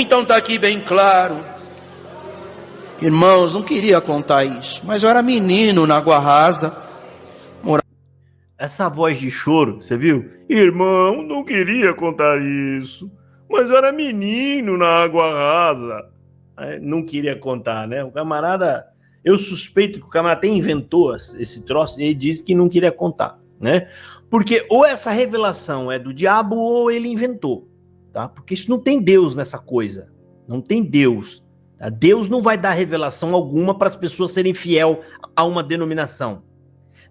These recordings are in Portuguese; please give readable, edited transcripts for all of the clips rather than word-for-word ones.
Então está aqui bem claro. Irmãos, não queria contar isso, mas eu era menino na Água Rasa. Essa voz de choro, você viu? Irmão, não queria contar isso, mas eu era menino na Água Rasa. Não queria contar, né? O camarada, eu suspeito que o camarada até inventou esse troço e ele disse que não queria contar, né? Porque ou essa revelação é do diabo ou ele inventou, tá? Porque isso não tem Deus nessa coisa, não tem Deus. Tá? Deus não vai dar revelação alguma para as pessoas serem fiel a uma denominação.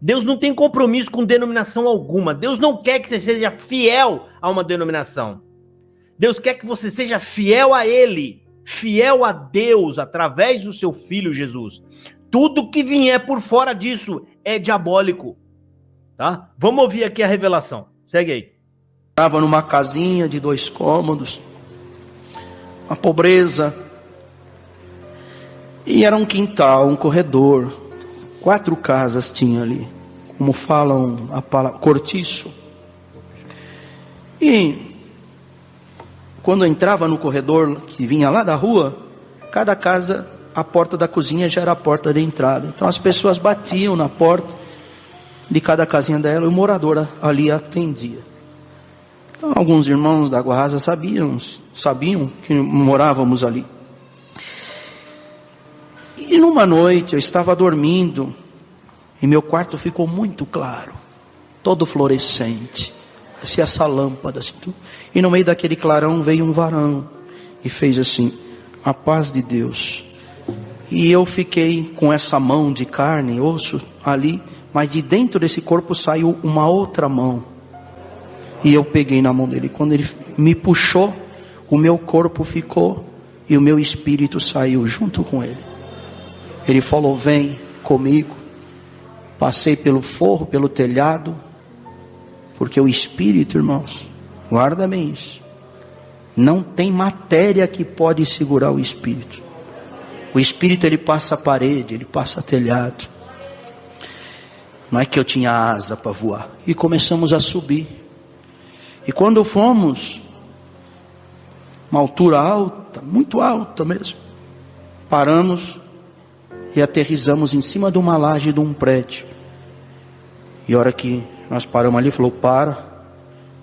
Deus não tem compromisso com denominação alguma. Deus não quer que você seja fiel a uma denominação. Deus quer que você seja fiel a Ele, fiel a Deus, através do seu Filho Jesus. Tudo que vier por fora disso é diabólico. Tá? Vamos ouvir aqui a revelação. Segue aí. Estava numa casinha de 2 cômodos, uma pobreza, e era um quintal, um corredor, 4 casas tinha ali, como falam a palavra, cortiço. E quando eu entrava no corredor que vinha lá da rua, cada casa, a porta da cozinha já era a porta de entrada. Então as pessoas batiam na porta de cada casinha dela e o morador ali atendia. Então alguns irmãos da Água Rasa sabiam que morávamos ali. E numa noite eu estava dormindo e meu quarto ficou muito claro, todo fluorescente, parecia essa lâmpada assim, e no meio daquele clarão veio um varão e fez assim: a paz de Deus. E eu fiquei com essa mão de carne, osso ali, mas de dentro desse corpo saiu uma outra mão, e eu peguei na mão dele. Quando ele me puxou, o meu corpo ficou e o meu espírito saiu junto com ele. Ele falou: vem comigo. Passei pelo forro, pelo telhado, porque o espírito, irmãos, guarda bem isso, não tem matéria que pode segurar o espírito. O espírito, ele passa a parede, ele passa telhado. Não é que eu tinha asa para voar. E começamos a subir. E quando fomos, uma altura alta, muito alta mesmo, paramos e aterrissamos em cima de uma laje de um prédio. E a hora que nós paramos ali, falou: para,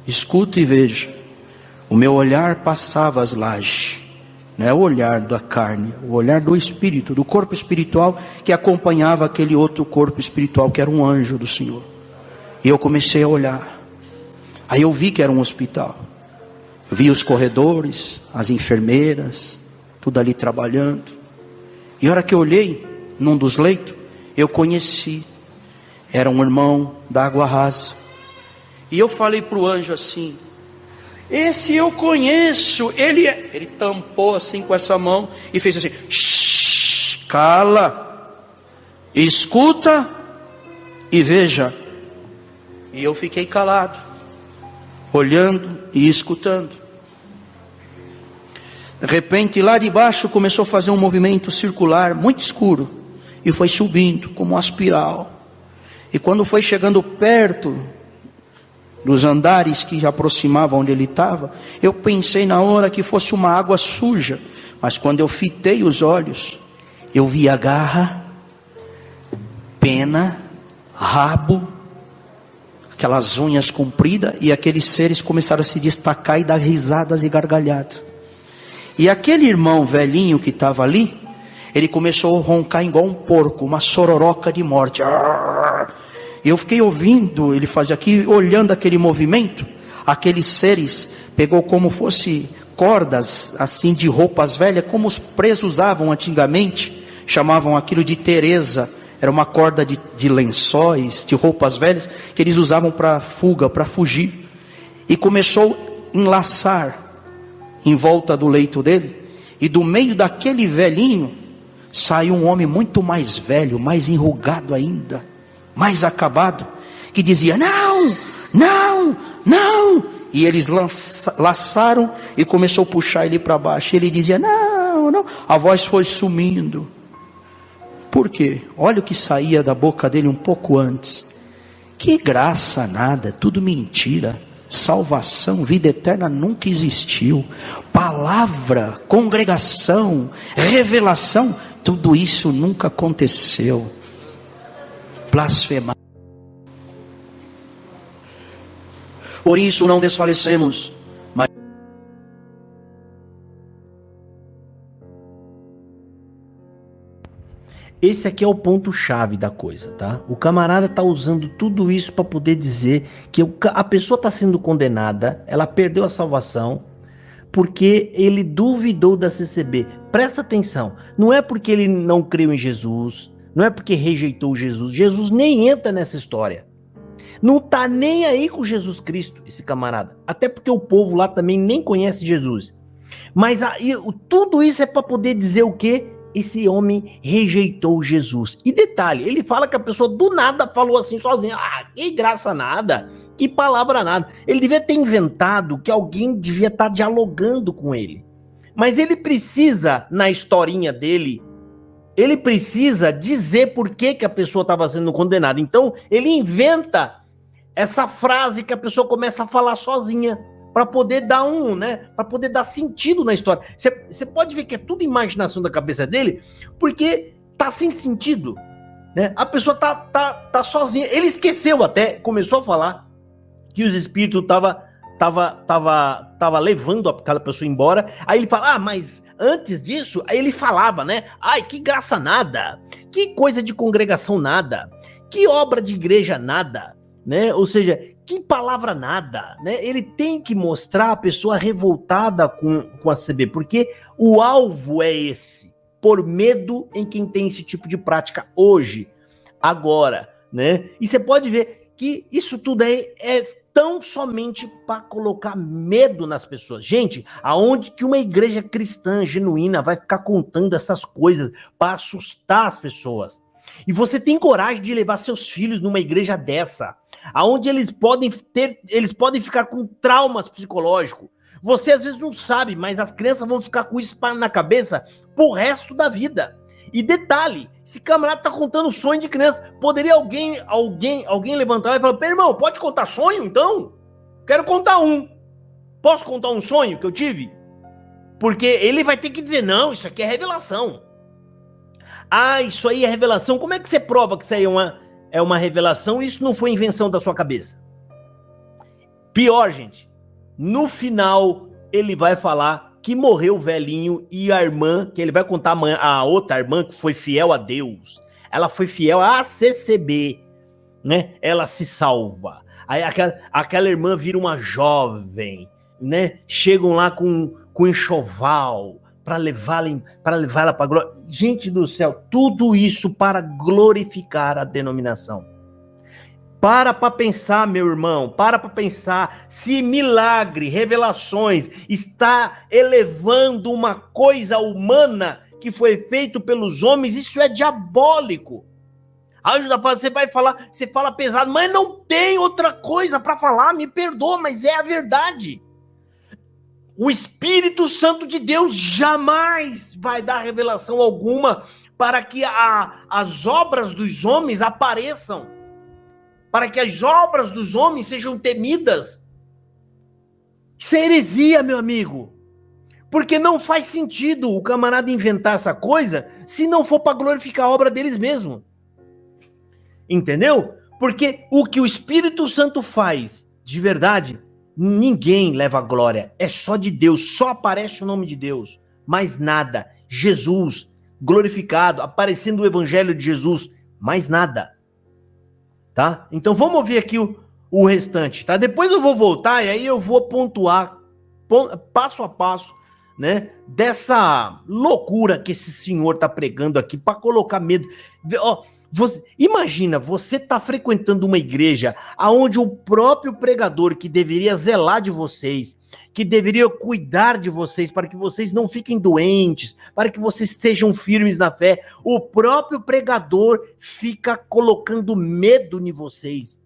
escuta e veja. O meu olhar passava as lajes. Não é o olhar da carne, o olhar do espírito, do corpo espiritual que acompanhava aquele outro corpo espiritual que era um anjo do Senhor. E eu comecei a olhar. Aí eu vi que era um hospital. Eu vi os corredores, as enfermeiras, tudo ali trabalhando. E a hora que eu olhei num dos leitos, eu conheci. Era um irmão da Água Rasa. E eu falei para o anjo assim: esse eu conheço. Ele tampou assim com essa mão e fez assim: shh, cala, escuta e veja. E eu fiquei calado, olhando e escutando. De repente lá de baixo começou a fazer um movimento circular muito escuro e foi subindo como uma espiral. E quando foi chegando perto dos andares que já aproximavam onde ele estava, eu pensei na hora que fosse uma água suja. Mas quando eu fitei os olhos, eu vi a garra, pena, rabo, aquelas unhas compridas, e aqueles seres começaram a se destacar e dar risadas e gargalhadas. E aquele irmão velhinho que estava ali, ele começou a roncar igual um porco, uma sororoca de morte. Eu fiquei ouvindo ele fazer aqui, olhando aquele movimento. Aqueles seres pegou como fosse cordas assim de roupas velhas, como os presos usavam antigamente, chamavam aquilo de teresa. Era uma corda de lençóis, de roupas velhas, que eles usavam para fuga, para fugir. E começou a enlaçar em volta do leito dele. E do meio daquele velhinho, saiu um homem muito mais velho, mais enrugado ainda, mais acabado, que dizia: não, não, não. E eles laçaram e começou a puxar ele para baixo. E ele dizia: não, não. A voz foi sumindo. Por quê? Olha o que saía da boca dele um pouco antes: que graça nada, tudo mentira. salvação, vida eterna nunca existiu. Palavra, congregação, revelação, tudo isso nunca aconteceu. Blasfemar. Por isso não desfalecemos, mas esse aqui é o ponto-chave da coisa, tá? O camarada tá usando tudo isso para poder dizer que a pessoa tá sendo condenada, ela perdeu a salvação, porque ele duvidou da CCB. Presta atenção, não é porque ele não creu em Jesus, não é porque rejeitou Jesus. Jesus nem entra nessa história. Não tá nem aí com Jesus Cristo, esse camarada. Até porque o povo lá também nem conhece Jesus. Mas tudo isso é para poder dizer o quê? Esse homem rejeitou Jesus. E detalhe, ele fala que a pessoa do nada falou assim sozinha. Ah, que graça nada, que palavra nada. Ele devia ter inventado que alguém devia estar dialogando com ele. Mas ele precisa, na historinha dele, ele precisa dizer por que a pessoa estava sendo condenada. Então, ele inventa essa frase que a pessoa começa a falar sozinha, para poder dar para poder dar sentido na história. Você pode ver que é tudo imaginação da cabeça dele, porque tá sem sentido, né? A pessoa tá sozinha. Ele esqueceu até, começou a falar que os espíritos tava levando aquela pessoa embora. Aí ele fala: "Ah, mas antes disso", aí ele falava, né? "Ai, que graça nada. Que coisa de congregação nada. Que obra de igreja nada", né? Ou seja, que palavra nada, né? Ele tem que mostrar a pessoa revoltada com a CB, porque o alvo é esse, por medo em quem tem esse tipo de prática hoje, agora, né? E você pode ver que isso tudo aí é tão somente para colocar medo nas pessoas. Gente, aonde que uma igreja cristã genuína vai ficar contando essas coisas para assustar as pessoas? E você tem coragem de levar seus filhos numa igreja dessa, aonde eles podem ficar com traumas psicológicos. Você às vezes não sabe, mas as crianças vão ficar com isso na cabeça pro resto da vida. E detalhe, esse camarada tá contando sonho de criança. Poderia alguém levantar e falar: "Irmão, pode contar sonho então? Quero contar um. Posso contar um sonho que eu tive?" Porque ele vai ter que dizer: "Não, isso aqui é revelação." Ah, isso aí é revelação. Como é que você prova que isso aí é uma revelação e isso não foi invenção da sua cabeça? Pior, gente, no ele vai falar que morreu o velhinho e a irmã, que ele vai contar a outra irmã que foi fiel a Deus, ela foi fiel à CCB, né? Ela se salva. Aí aquela irmã vira uma jovem, né? Chegam lá com enxoval para levá-la para glória. Gente do céu, tudo isso para glorificar a denominação. Para pensar, meu irmão, para pensar se milagre, revelações está elevando uma coisa humana que foi feito pelos homens. Isso é diabólico. Anjo da paz, você fala pesado, mas não tem outra coisa para falar, me perdoa, mas é a verdade. O Espírito Santo de Deus jamais vai dar revelação alguma para que as obras dos homens apareçam, para que as obras dos homens sejam temidas. Isso é heresia, meu amigo, porque não faz sentido o camarada inventar essa coisa se não for para glorificar a obra deles mesmos. Entendeu? Porque o que o Espírito Santo faz de verdade, ninguém leva a glória, é só de Deus, só aparece o nome de Deus, mais nada. Jesus glorificado, aparecendo o evangelho de Jesus, mais nada, tá? Então vamos ouvir aqui o restante, tá? Depois eu vou voltar e aí eu vou pontuar passo a passo, né, dessa loucura que esse senhor tá pregando aqui para colocar medo. Ó, imagina, você tá frequentando uma igreja onde o próprio pregador que deveria zelar de vocês, que deveria cuidar de vocês para que vocês não fiquem doentes, para que vocês sejam firmes na fé, o próprio pregador fica colocando medo em vocês.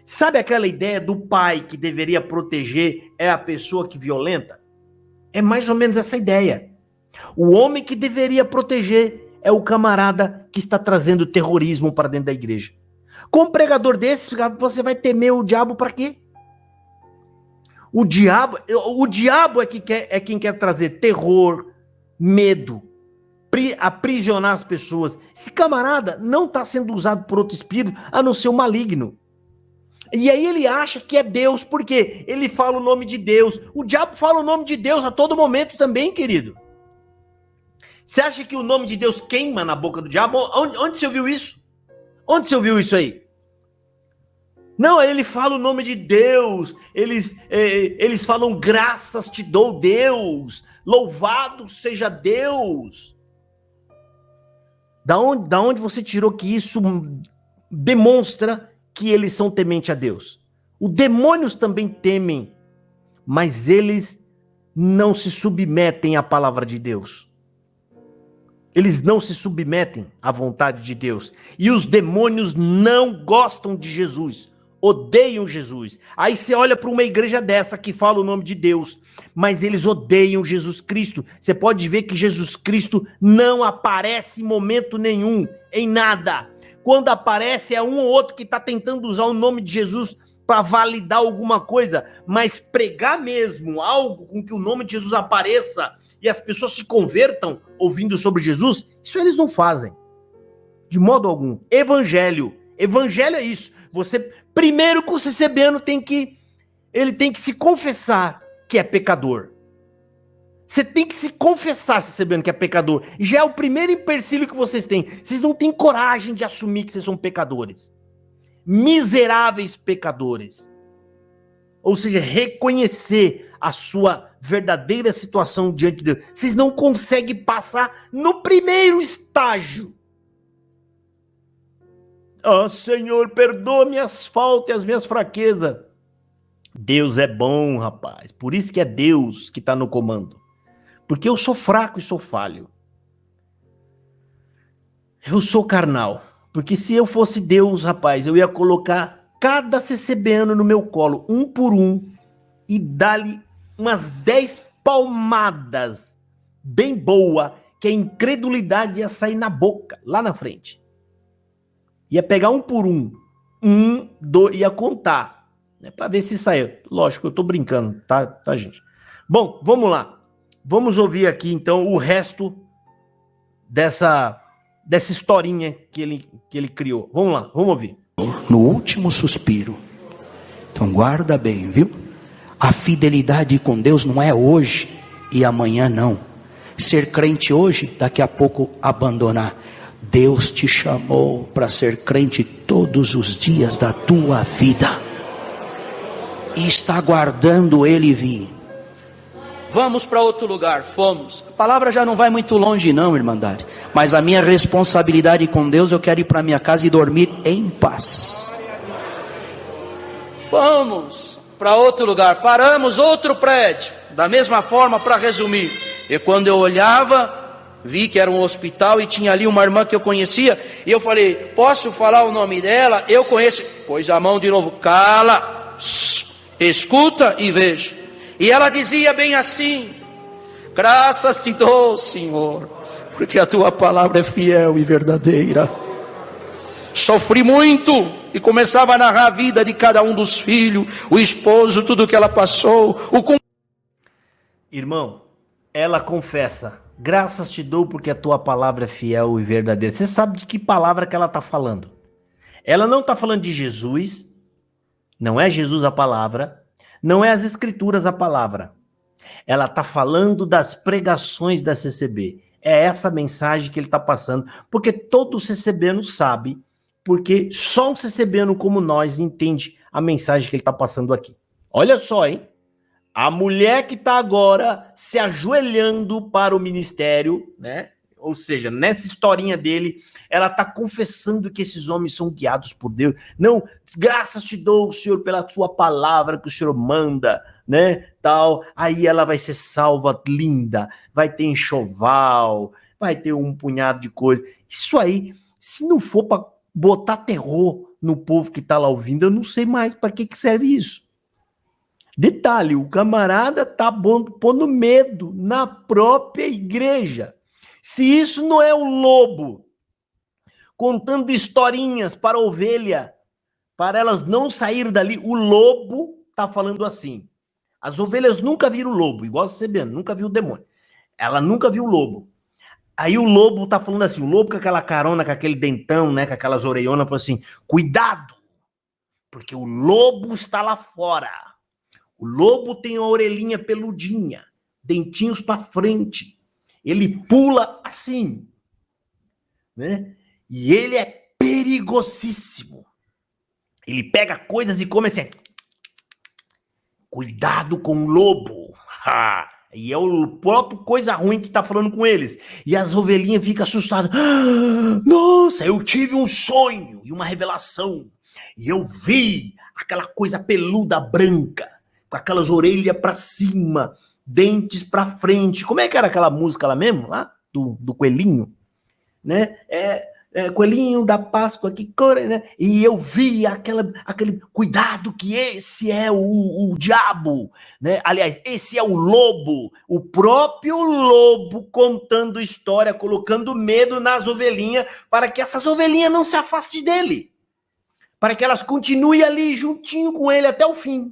Sabe aquela ideia do pai que deveria proteger é a pessoa que violenta? É mais ou menos essa ideia. O homem que deveria proteger é o camarada que está trazendo terrorismo para dentro da igreja. Com um pregador desse, você vai temer o diabo para quê? O diabo é quem quer trazer terror, medo, aprisionar as pessoas. Esse camarada não está sendo usado por outro espírito, a não ser o maligno. E aí ele acha que é Deus, porque ele fala o nome de Deus. O diabo fala o nome de Deus a todo momento também, querido. Você acha que o nome de Deus queima na boca do diabo? Onde você ouviu isso? Onde você ouviu isso aí? Não, ele fala o nome de Deus. Eles falam graças te dou, Deus. Louvado seja Deus. Da onde você tirou que isso demonstra que eles são tementes a Deus? Os demônios também temem, mas eles não se submetem à palavra de Deus. Eles não se submetem à vontade de Deus. E os demônios não gostam de Jesus, odeiam Jesus. Aí você olha para uma igreja dessa que fala o nome de Deus, mas eles odeiam Jesus Cristo. Você pode ver que Jesus Cristo não aparece em momento nenhum, em nada. Quando aparece é um ou outro que está tentando usar o nome de Jesus para validar alguma coisa, mas pregar mesmo algo com que o nome de Jesus apareça e as pessoas se convertam ouvindo sobre Jesus, isso eles não fazem. De modo algum. Evangelho é isso. Você, primeiro que o CCBano tem que se confessar que é pecador. Você tem que se confessar, CCBano, que é pecador. Já é o primeiro empecilho que vocês têm. Vocês não têm coragem de assumir que vocês são pecadores. Miseráveis pecadores. Ou seja, reconhecer a sua verdadeira situação diante de Deus. Vocês não conseguem passar no primeiro estágio. Senhor, perdoa minhas faltas e as minhas fraquezas. Deus é bom, rapaz. Por isso que é Deus que está no comando. Porque eu sou fraco e sou falho. Eu sou carnal. Porque se eu fosse Deus, rapaz, eu ia colocar cada CCBano no meu colo, um por um, e dar-lhe umas 10 palmadas bem boa, que a incredulidade ia sair na boca, lá na frente. Ia pegar um por um, ia contar, né, para ver se saiu. Lógico, eu tô brincando, tá, gente? Bom, vamos lá. Vamos ouvir aqui, então, o resto dessa historinha que ele criou. Vamos lá, vamos ouvir. No último suspiro. Então guarda bem, viu? A fidelidade com Deus não é hoje e amanhã não. Ser crente hoje, daqui a pouco abandonar. Deus te chamou para ser crente todos os dias da tua vida. E está aguardando ele vir. Vamos para outro lugar, fomos. A palavra já não vai muito longe não, irmandade. Mas a minha responsabilidade com Deus, eu quero ir para minha casa e dormir em paz. Vamos para outro lugar, paramos outro prédio. Da mesma forma, para resumir. E quando eu olhava, vi que era um hospital e tinha ali uma irmã que eu conhecia. E eu falei, posso falar o nome dela? Eu conheço. Pôs a mão de novo, cala, escuta e veja. E ela dizia bem assim, graças te dou, Senhor, porque a tua palavra é fiel e verdadeira. Sofri muito, e começava a narrar a vida de cada um dos filhos, o esposo, tudo que ela passou. Irmão, ela confessa, graças te dou porque a tua palavra é fiel e verdadeira. Você sabe de que palavra que ela está falando? Ela não está falando de Jesus, não é Jesus a palavra, não é as escrituras a palavra. Ela está falando das pregações da CCB. É essa mensagem que ele está passando. Porque todo CCBano sabe, porque só um CCBano como nós entende a mensagem que ele está passando aqui. Olha só, hein? A mulher que está agora se ajoelhando para o ministério, né? Ou seja, nessa historinha dele, ela está confessando que esses homens são guiados por Deus. Não, graças te dou, Senhor, pela tua palavra que o Senhor manda, né? Tal. Aí ela vai ser salva, linda, vai ter enxoval, vai ter um punhado de coisa. Isso aí, se não for para botar terror no povo que está lá ouvindo, eu não sei mais para que serve isso. Detalhe, o camarada tá pondo medo na própria igreja. Se isso não é o lobo contando historinhas para a ovelha, para elas não sair dali, o lobo está falando assim. As ovelhas nunca viram o lobo, igual a CBN, nunca viu o demônio. Ela nunca viu o lobo. Aí o lobo tá falando assim, o lobo com aquela carona, com aquele dentão, né, com aquelas orelhonas, falou assim, cuidado, porque o lobo está lá fora. O lobo tem a orelhinha peludinha, dentinhos para frente. Ele pula assim, né? E ele é perigosíssimo. Ele pega coisas e come assim. Cuidado com o lobo. E é o próprio coisa ruim que tá falando com eles. E as ovelhinhas ficam assustadas. Nossa, eu tive um sonho e uma revelação. E eu vi aquela coisa peluda branca, com aquelas orelhas para cima, dentes para frente. Como é que era aquela música lá mesmo? Lá? Do coelhinho? Né? Coelhinho da Páscoa que corre, né? E eu vi aquele cuidado que esse é o diabo, né? Aliás, esse é o lobo, o próprio lobo contando história, colocando medo nas ovelhinhas para que essas ovelhinhas não se afastem dele, para que elas continuem ali juntinho com ele até o fim.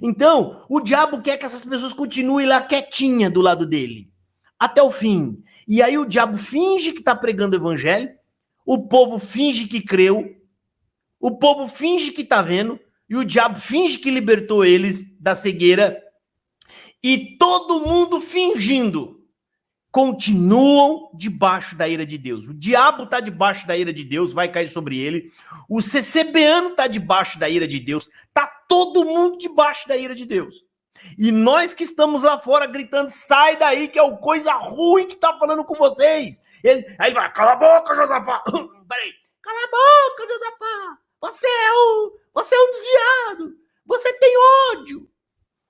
Então, o diabo quer que essas pessoas continuem lá quietinha do lado dele até o fim. E aí o diabo finge que está pregando o evangelho. O povo finge que creu, o povo finge que está vendo, e o diabo finge que libertou eles da cegueira, e todo mundo fingindo, continuam debaixo da ira de Deus. O diabo está debaixo da ira de Deus, vai cair sobre ele, o CCBano está debaixo da ira de Deus, está todo mundo debaixo da ira de Deus. E nós que estamos lá fora gritando, sai daí que é o coisa ruim que está falando com vocês. Aí vai, cala a boca, Josafá. Peraí, cala a boca, Josafá. Você é um desviado. Você tem ódio.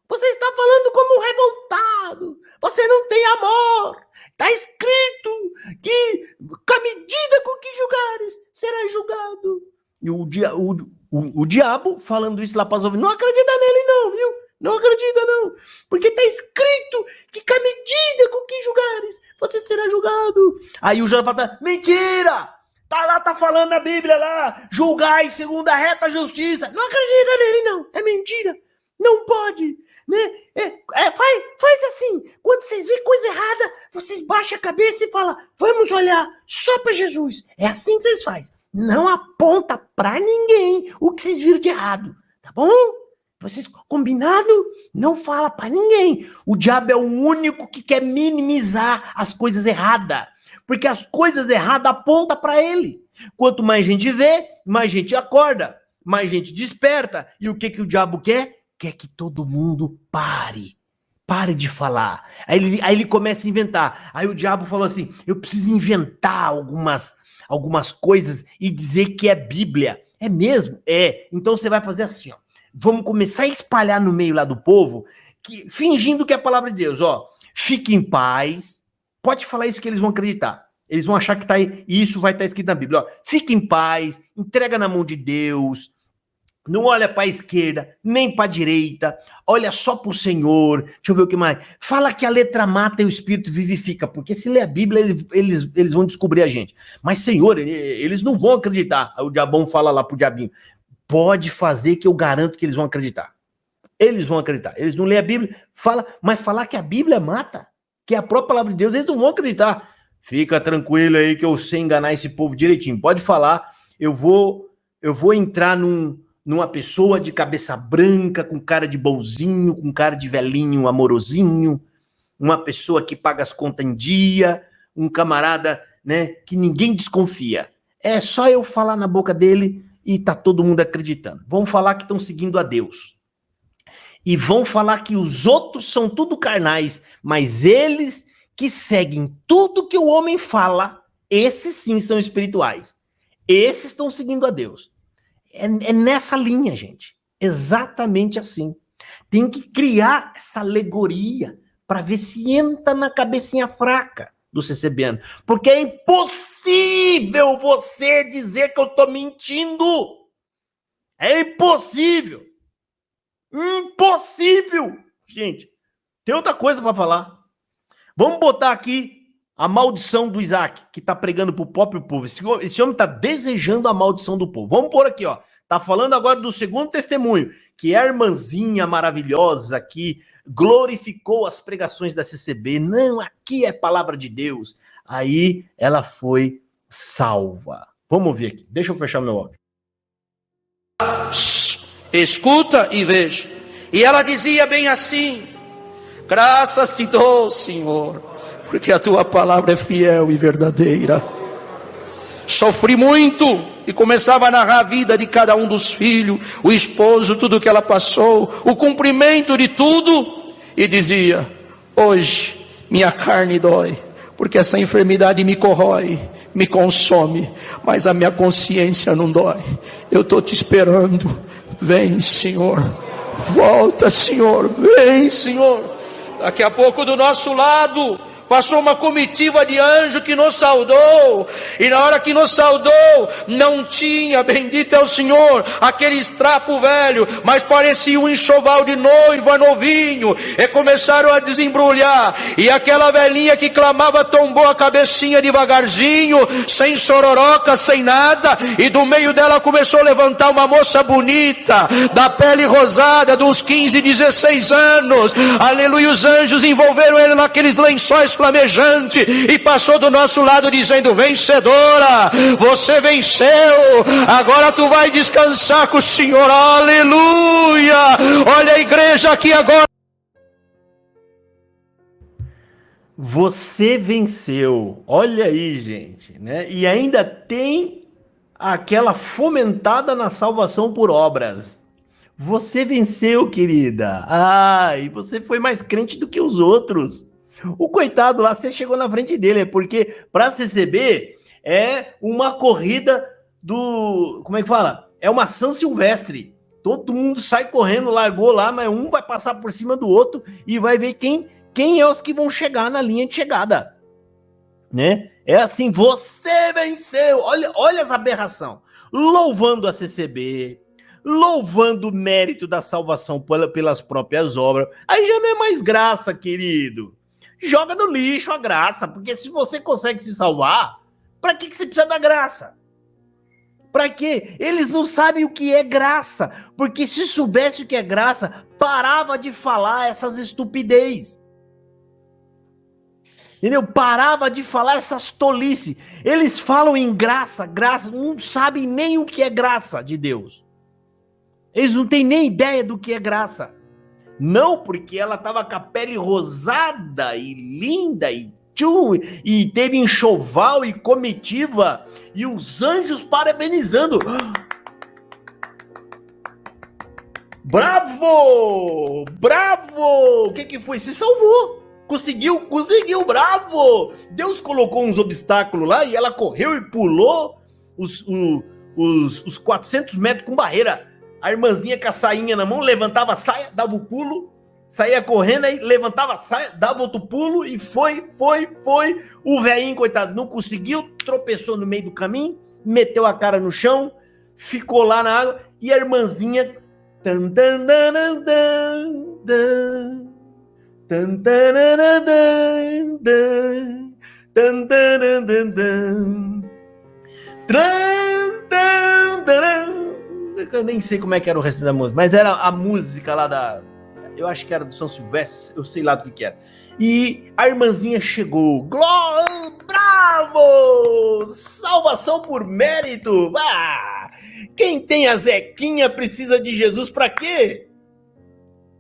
Você está falando como um revoltado. Você não tem amor. Está escrito que com a medida com que julgares, será julgado. E o diabo falando isso lá para as ovelhas, não acredita nele não, viu? Não acredita, não. Porque está escrito que com a medida com que julgares, você será julgado. Aí o Josafá tá, mentira! Tá falando na Bíblia lá, julgai segundo a reta justiça. Não acredita nele, não. É mentira. Não pode. Né? Faz assim. Quando vocês veem coisa errada, vocês baixam a cabeça e falam, vamos olhar só para Jesus. É assim que vocês fazem. Não aponta para ninguém o que vocês viram de errado. Tá bom? Vocês, combinado? Não fala pra ninguém. O diabo é o único que quer minimizar as coisas erradas. Porque as coisas erradas apontam pra ele. Quanto mais gente vê, mais gente acorda, mais gente desperta. E o que o diabo quer? Quer que todo mundo pare. Pare de falar. Aí ele começa a inventar. Aí o diabo falou assim, eu preciso inventar algumas coisas e dizer que é Bíblia. É mesmo? É. Então você vai fazer assim, ó. Vamos começar a espalhar no meio lá do povo, fingindo que é a palavra de Deus, ó. Fique em paz. Pode falar isso que eles vão acreditar. Eles vão achar que tá aí, isso vai estar escrito na Bíblia, ó. Fique em paz, entrega na mão de Deus. Não olha para a esquerda, nem para a direita. Olha só para o Senhor. Deixa eu ver o que mais. Fala que a letra mata e o espírito vivifica, porque se ler a Bíblia, eles vão descobrir a gente. Mas, Senhor, eles não vão acreditar. Aí o diabão fala lá pro diabinho. Pode fazer que eu garanto que eles vão acreditar. Eles vão acreditar. Eles não lêem a Bíblia, mas falar que a Bíblia mata, que é a própria palavra de Deus, eles não vão acreditar. Fica tranquilo aí que eu sei enganar esse povo direitinho. Pode falar, eu vou entrar numa pessoa de cabeça branca, com cara de bonzinho, com cara de velhinho amorosinho, uma pessoa que paga as contas em dia, um camarada, né, que ninguém desconfia. É só eu falar na boca dele e tá todo mundo acreditando. Vão falar que estão seguindo a Deus. E vão falar que os outros são tudo carnais, mas eles que seguem tudo que o homem fala, esses sim são espirituais. Esses estão seguindo a Deus. É nessa linha, gente. Exatamente assim. Tem que criar essa alegoria para ver se entra na cabecinha fraca do CCBano. Porque é impossível você dizer que eu tô mentindo. É impossível. Impossível. Gente, tem outra coisa para falar. Vamos botar aqui a maldição do Isaac, que tá pregando pro próprio povo. Esse homem tá desejando a maldição do povo. Vamos pôr aqui, ó. Tá falando agora do segundo testemunho, que é a irmãzinha maravilhosa que glorificou as pregações da CCB. Não, aqui é palavra de Deus. Aí ela foi salva. Vamos ver aqui. Deixa eu fechar meu áudio. Escuta e veja. E ela dizia bem assim: graças te dou, Senhor, porque a tua palavra é fiel e verdadeira. Sofri muito, e começava a narrar a vida de cada um dos filhos, o esposo, tudo que ela passou, o cumprimento de tudo, e dizia: hoje minha carne dói, porque essa enfermidade me corrói, me consome, mas a minha consciência não dói. Eu estou te esperando. Vem, Senhor. Volta, Senhor. Vem, Senhor. Daqui a pouco do nosso lado passou uma comitiva de anjo que nos saudou, e na hora que nos saudou, não tinha, bendito é o Senhor, aquele estrapo velho, mas parecia um enxoval de noiva novinho, e começaram a desembrulhar, e aquela velhinha que clamava tombou a cabecinha devagarzinho, sem sororoca, sem nada, e do meio dela começou a levantar uma moça bonita, da pele rosada, de uns 15, 16 anos, aleluia, os anjos envolveram ele naqueles lençóis flamejante, e passou do nosso lado dizendo: vencedora, você venceu, agora tu vai descansar com o Senhor. Aleluia. Olha a igreja aqui agora. Você venceu. Olha aí, gente, né? E ainda tem aquela fomentada na salvação por obras. Você venceu, querida. E você foi mais crente do que os outros. O coitado lá, você chegou na frente dele, porque para CCB é uma corrida do... Como é que fala? É uma São Silvestre. Todo mundo sai correndo, largou lá, mas um vai passar por cima do outro e vai ver quem é os que vão chegar na linha de chegada. Né? É assim, você venceu. Olha essa aberração. Louvando a CCB, louvando o mérito da salvação pelas próprias obras. Aí já não é mais graça, querido. Joga no lixo a graça, porque se você consegue se salvar, para que você precisa da graça? Para quê? Eles não sabem o que é graça, porque se soubesse o que é graça, parava de falar essas estupidez. Entendeu? Parava de falar essas tolices. Eles falam em graça, não sabem nem o que é graça de Deus. Eles não têm nem ideia do que é graça. Não, porque ela estava com a pele rosada e linda e teve enxoval e comitiva e os anjos parabenizando. Bravo! Bravo! O que foi? Se salvou. Conseguiu, bravo! Deus colocou uns obstáculos lá e ela correu e pulou os 400 metros com barreira. A irmãzinha com a sainha na mão, levantava a saia, dava o pulo, saía correndo, aí levantava a saia, dava outro pulo e foi. O velhinho, coitado, não conseguiu, tropeçou no meio do caminho, meteu a cara no chão, ficou lá na água, e a irmãzinha... Eu nem sei como é que era o resto da música, mas era a música lá da... Eu acho que era do São Silvestre, eu sei lá do que era. E a irmãzinha chegou. Glória, bravo! Salvação por mérito! Quem tem a Zequinha precisa de Jesus pra quê?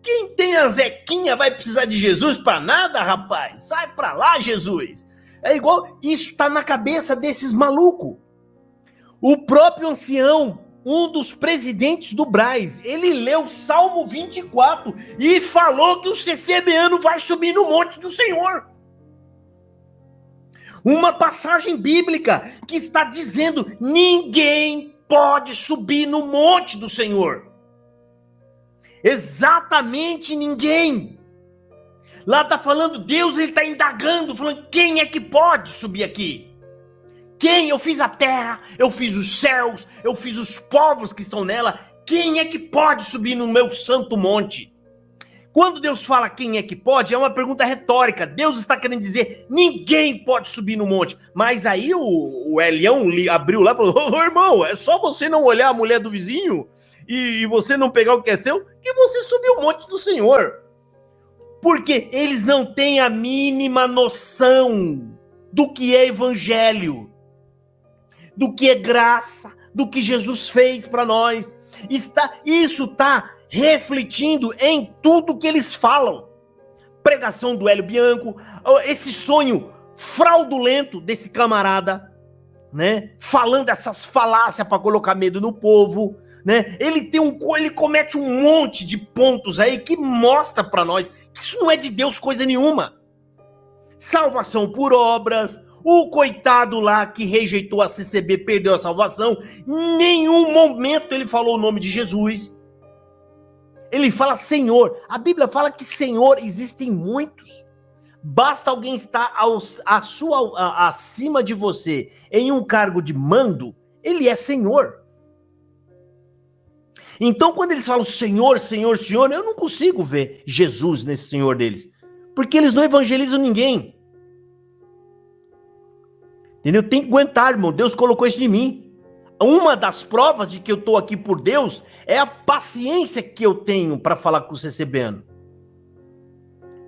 Quem tem a Zequinha vai precisar de Jesus pra nada, rapaz? Sai pra lá, Jesus! É igual, isso tá na cabeça desses malucos. O próprio ancião, um dos presidentes do Braz, ele leu o Salmo 24 e falou que o CCBano vai subir no monte do Senhor. Uma passagem bíblica que está dizendo: ninguém pode subir no monte do Senhor. Exatamente ninguém. Lá está falando, Deus, ele está indagando, falando: quem é que pode subir aqui? Quem? Eu fiz a terra, eu fiz os céus, eu fiz os povos que estão nela. Quem é que pode subir no meu santo monte? Quando Deus fala quem é que pode, é uma pergunta retórica. Deus está querendo dizer, ninguém pode subir no monte. Mas aí o Elião abriu lá e falou: ô irmão, é só você não olhar a mulher do vizinho e você não pegar o que é seu, que você subiu o monte do Senhor. Porque eles não têm a mínima noção do que é evangelho, do que é graça, do que Jesus fez para nós. Isso está refletindo em tudo que eles falam. Pregação do Hélio Bianco, esse sonho fraudulento desse camarada, né? Falando essas falácias para colocar medo no povo, né? Ele comete um monte de pontos aí que mostra para nós que isso não é de Deus coisa nenhuma. Salvação por obras. O coitado lá que rejeitou a CCB perdeu a salvação. Em nenhum momento ele falou o nome de Jesus. Ele fala Senhor. A Bíblia fala que Senhor existem muitos. Basta alguém estar acima de você em um cargo de mando, ele é Senhor. Então, quando eles falam Senhor, Senhor, Senhor, eu não consigo ver Jesus nesse Senhor deles. Porque eles não evangelizam ninguém. Entendeu? Tem que aguentar, irmão. Deus colocou isso em mim. Uma das provas de que eu estou aqui por Deus é a paciência que eu tenho para falar com o CCBano.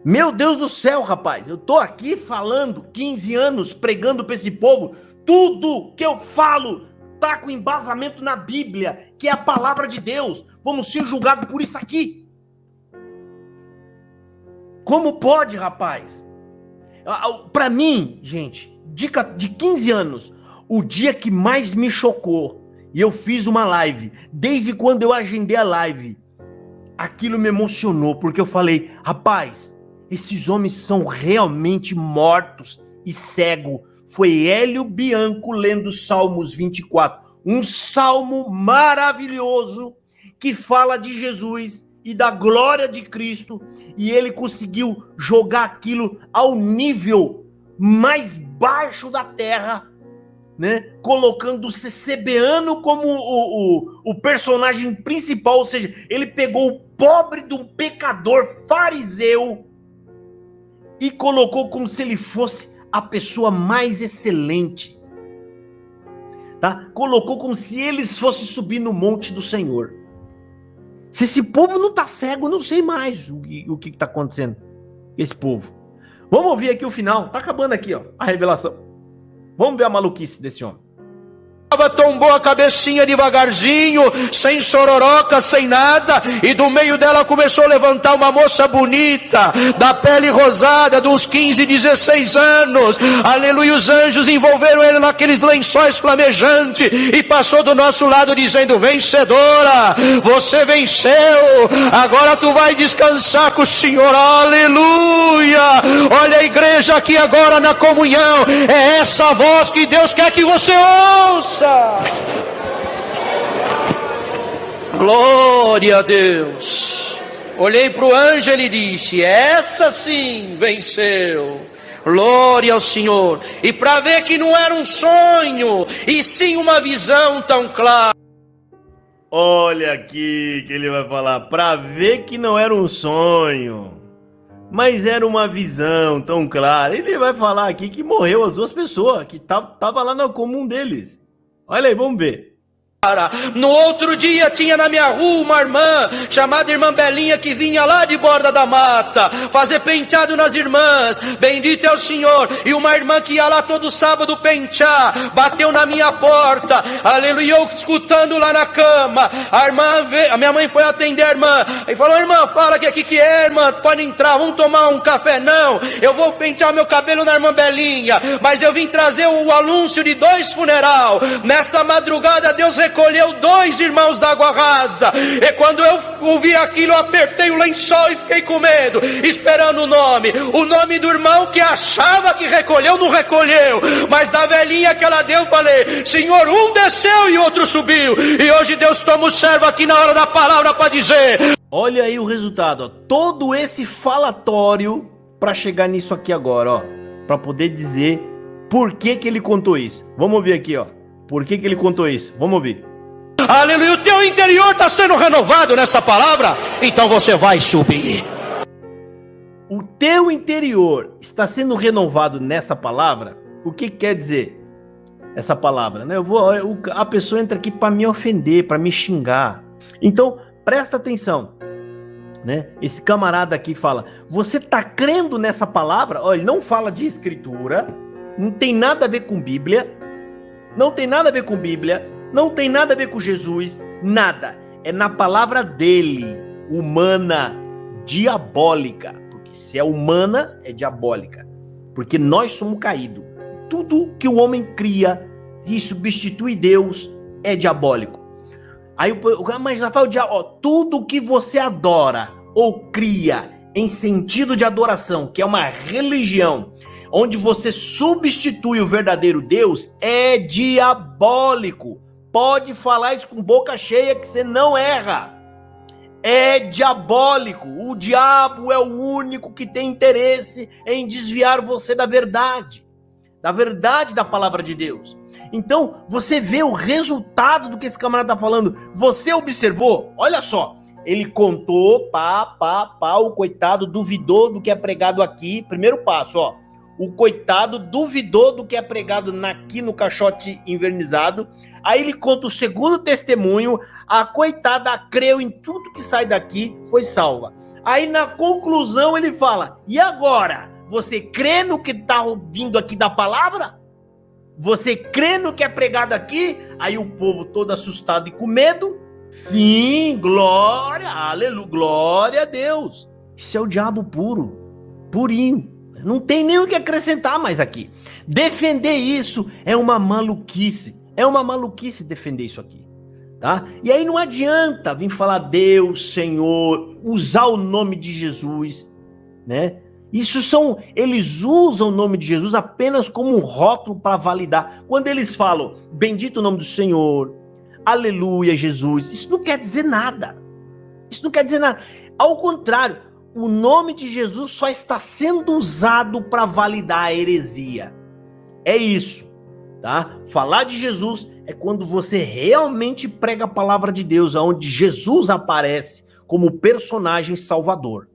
Meu Deus do céu, rapaz. Eu estou aqui falando 15 anos, pregando para esse povo. Tudo que eu falo está com embasamento na Bíblia, que é a palavra de Deus. Vamos ser julgados por isso aqui. Como pode, rapaz? Para mim, gente, dica de 15 anos, o dia que mais me chocou, e eu fiz uma live, desde quando eu agendei a live, aquilo me emocionou, porque eu falei, rapaz, esses homens são realmente mortos e cegos. Foi Hélio Bianco lendo Salmos 24, um salmo maravilhoso que fala de Jesus e da glória de Cristo, e ele conseguiu jogar aquilo ao nível mais baixo da terra, né? Colocando o CCBano como o personagem principal, ou seja, ele pegou o pobre de um pecador fariseu e colocou como se ele fosse a pessoa mais excelente, tá? Colocou como se eles fossem subir no monte do Senhor. Se esse povo não tá cego, eu não sei mais o que tá acontecendo com esse povo. Vamos ouvir aqui o final. Tá acabando aqui, ó, a revelação. Vamos ver a maluquice desse homem. Tombou a cabecinha devagarzinho, sem sororoca, sem nada, e do meio dela começou a levantar uma moça bonita, da pele rosada, de uns 15, 16 anos, aleluia, os anjos envolveram ele naqueles lençóis flamejantes, e passou do nosso lado dizendo, vencedora, você venceu, agora tu vai descansar com o Senhor, aleluia, olha a igreja aqui agora na comunhão, é essa voz que Deus quer que você ouça. Glória a Deus. Olhei para o anjo e ele disse, essa sim venceu. Glória ao Senhor. E para ver que não era um sonho, e sim uma visão tão clara. Olha aqui que ele vai falar, para ver que não era um sonho, mas era uma visão tão clara. Ele vai falar aqui que morreu as duas pessoas, que tava lá no comum deles. Olha aí, vamos ver. No outro dia tinha na minha rua uma irmã, chamada Irmã Belinha, que vinha lá de Borda da Mata, fazer penteado nas irmãs, bendito é o Senhor, e uma irmã que ia lá todo sábado pentear, bateu na minha porta, aleluia, eu escutando lá na cama, a minha mãe foi atender a irmã, e falou, irmã, fala que aqui que é, irmã, pode entrar, vamos tomar um café, não, eu vou pentear meu cabelo na Irmã Belinha, mas eu vim trazer o anúncio de 2 funeral, nessa madrugada Deus recolheu 2 irmãos da Água Rasa, e quando eu ouvi aquilo, eu apertei o lençol e fiquei com medo, esperando o nome do irmão que achava que recolheu, não recolheu, mas da velhinha que ela deu, falei, Senhor, um desceu e outro subiu, e hoje Deus toma o servo aqui na hora da palavra para dizer. Olha aí o resultado, ó. Todo esse falatório para chegar nisso aqui agora, ó, para poder dizer por que ele contou isso. Vamos ouvir aqui, ó. Por que ele contou isso? Vamos ouvir. Aleluia, o teu interior está sendo renovado nessa palavra, então você vai subir. O teu interior está sendo renovado nessa palavra? O que quer dizer essa palavra? Né? A pessoa entra aqui para me ofender, para me xingar. Então, presta atenção, né? Esse camarada aqui fala, você tá crendo nessa palavra? Olha, ele não fala de escritura, não tem nada a ver com Bíblia, não tem nada a ver com Bíblia, não tem nada a ver com Jesus, nada. É na palavra dele, humana, diabólica. Porque se é humana, é diabólica. Porque nós somos caídos. Tudo que o homem cria e substitui Deus é diabólico. Aí mas Rafael, tudo que você adora ou cria em sentido de adoração, que é uma religião, onde você substitui o verdadeiro Deus, é diabólico. Pode falar isso com boca cheia que você não erra. É diabólico. O diabo é o único que tem interesse em desviar você da verdade da palavra de Deus. Então, você vê o resultado do que esse camarada está falando. Você observou? Olha só. Ele contou, o coitado duvidou do que é pregado aqui. Primeiro passo, ó. O coitado duvidou do que é pregado aqui no caixote invernizado. Aí ele conta o segundo testemunho. A coitada creu em tudo que sai daqui, foi salva. Aí na conclusão ele fala, e agora? Você crê no que está ouvindo aqui da palavra? Você crê no que é pregado aqui? Aí o povo todo assustado e com medo. Sim, glória, aleluia, glória a Deus. Isso é o diabo puro, purinho. Não tem nem o que acrescentar mais aqui. Defender isso é uma maluquice. É uma maluquice defender isso aqui, tá? E aí não adianta vir falar Deus, Senhor, usar o nome de Jesus, né? Eles usam o nome de Jesus apenas como um rótulo para validar. Quando eles falam, bendito o nome do Senhor, aleluia, Jesus, isso não quer dizer nada. Isso não quer dizer nada. Ao contrário, o nome de Jesus só está sendo usado para validar a heresia. É isso, tá? Falar de Jesus é quando você realmente prega a palavra de Deus, onde Jesus aparece como personagem salvador.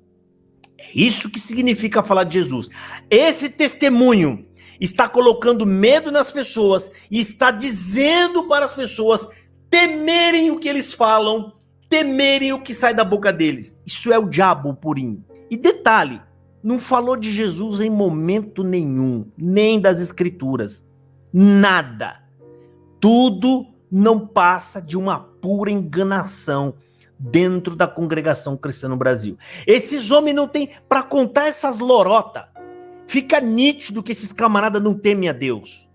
É isso que significa falar de Jesus. Esse testemunho está colocando medo nas pessoas e está dizendo para as pessoas temerem o que eles falam, temerem o que sai da boca deles. Isso é o diabo purinho. E detalhe, não falou de Jesus em momento nenhum, nem das escrituras. Nada. Tudo não passa de uma pura enganação dentro da congregação cristã no Brasil. Esses homens não têm para contar essas lorotas. Fica nítido que esses camaradas não temem a Deus.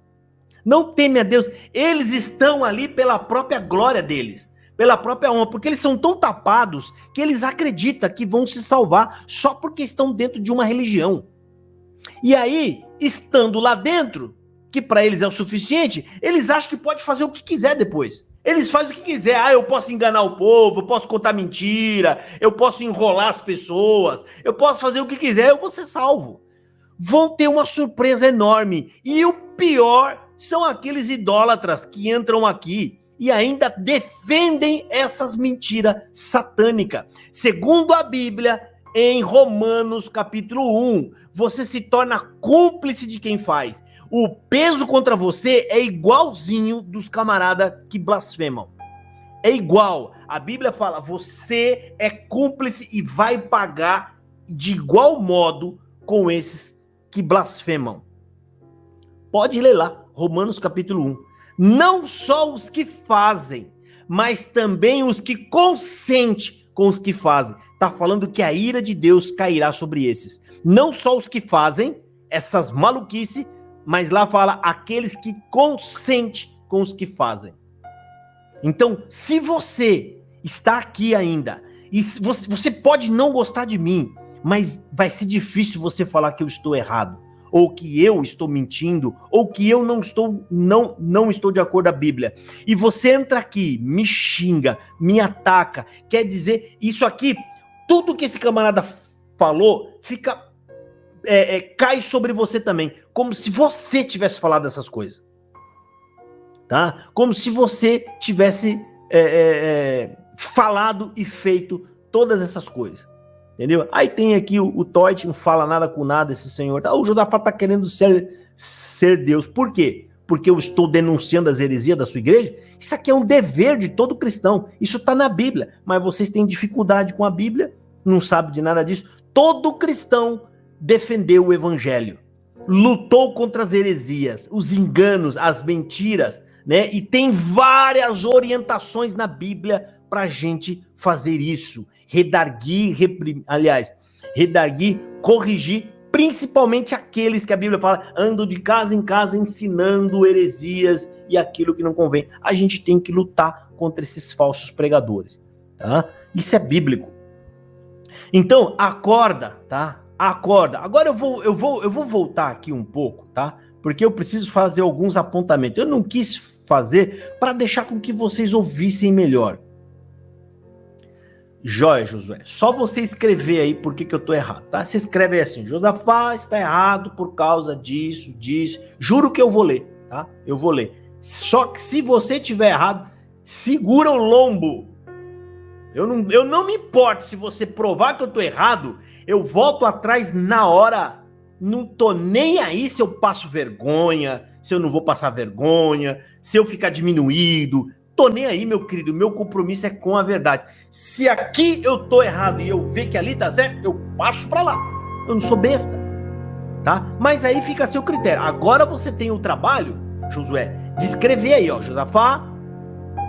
Não temem a Deus. Eles estão ali pela própria glória deles, pela própria honra, porque eles são tão tapados que eles acreditam que vão se salvar só porque estão dentro de uma religião. E aí, estando lá dentro, que para eles é o suficiente, eles acham que pode fazer o que quiser depois. Eles fazem o que quiser. Eu posso enganar o povo, eu posso contar mentira, eu posso enrolar as pessoas, eu posso fazer o que quiser, eu vou ser salvo. Vão ter uma surpresa enorme. E o pior são aqueles idólatras que entram aqui e ainda defendem essas mentiras satânicas. Segundo a Bíblia, em Romanos capítulo 1, você se torna cúmplice de quem faz. O peso contra você é igualzinho dos camaradas que blasfemam. É igual. A Bíblia fala, você é cúmplice e vai pagar de igual modo com esses que blasfemam. Pode ler lá, Romanos capítulo 1. Não só os que fazem, mas também os que consentem com os que fazem. Está falando que a ira de Deus cairá sobre esses. Não só os que fazem essas maluquices, mas lá fala aqueles que consentem com os que fazem. Então, se você está aqui ainda, e você pode não gostar de mim, mas vai ser difícil você falar que eu estou errado, ou que eu estou mentindo, ou que eu não estou de acordo com a Bíblia. E você entra aqui, me xinga, me ataca, quer dizer, isso aqui, tudo que esse camarada falou, fica... cai sobre você também, como se você tivesse falado essas coisas, tá? Como se você tivesse falado e feito todas essas coisas, entendeu? Aí tem aqui o Toit, não fala nada com nada esse senhor, tá? O Josafá tá querendo ser Deus, por quê? porque eu estou denunciando as heresias da sua igreja. Isso aqui é um dever de todo cristão. Isso está na Bíblia. Mas vocês têm dificuldade com a Bíblia, não sabem de nada disso. Todo cristão defendeu o evangelho, lutou contra as heresias, os enganos, as mentiras, né? E tem várias orientações na Bíblia para a gente fazer isso. Redarguir, corrigir, principalmente aqueles que a Bíblia fala, andam de casa em casa ensinando heresias e aquilo que não convém. A gente tem que lutar contra esses falsos pregadores, tá? Isso é bíblico. Então, acorda, tá? Acorda. Agora eu vou voltar aqui um pouco, tá? Porque eu preciso fazer alguns apontamentos. Eu não quis fazer para deixar com que vocês ouvissem melhor. Joia, Josué. Só você escrever aí por que eu tô errado, tá? Você escreve aí assim, Josafá está errado por causa disso. Juro que eu vou ler, tá? Eu vou ler. Só que se você tiver errado, segura o lombo. Eu não me importo se você provar que eu tô errado, eu volto atrás na hora. Não tô nem aí se eu passo vergonha, se eu não vou passar vergonha, se eu ficar diminuído. Tô nem aí, meu querido, meu compromisso é com a verdade. Se aqui eu tô errado e eu ver que ali tá certo, eu passo pra lá. Eu não sou besta, tá? Mas aí fica a seu critério. Agora você tem o trabalho, Josué, de escrever aí, ó, Josafá.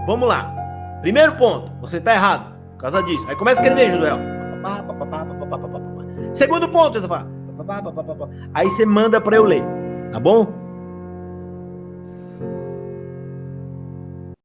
Vamos lá. Primeiro ponto, você tá errado por causa disso. Aí começa a escrever, Josué, ó. Segundo ponto, Josafá. Aí você manda pra eu ler, tá bom?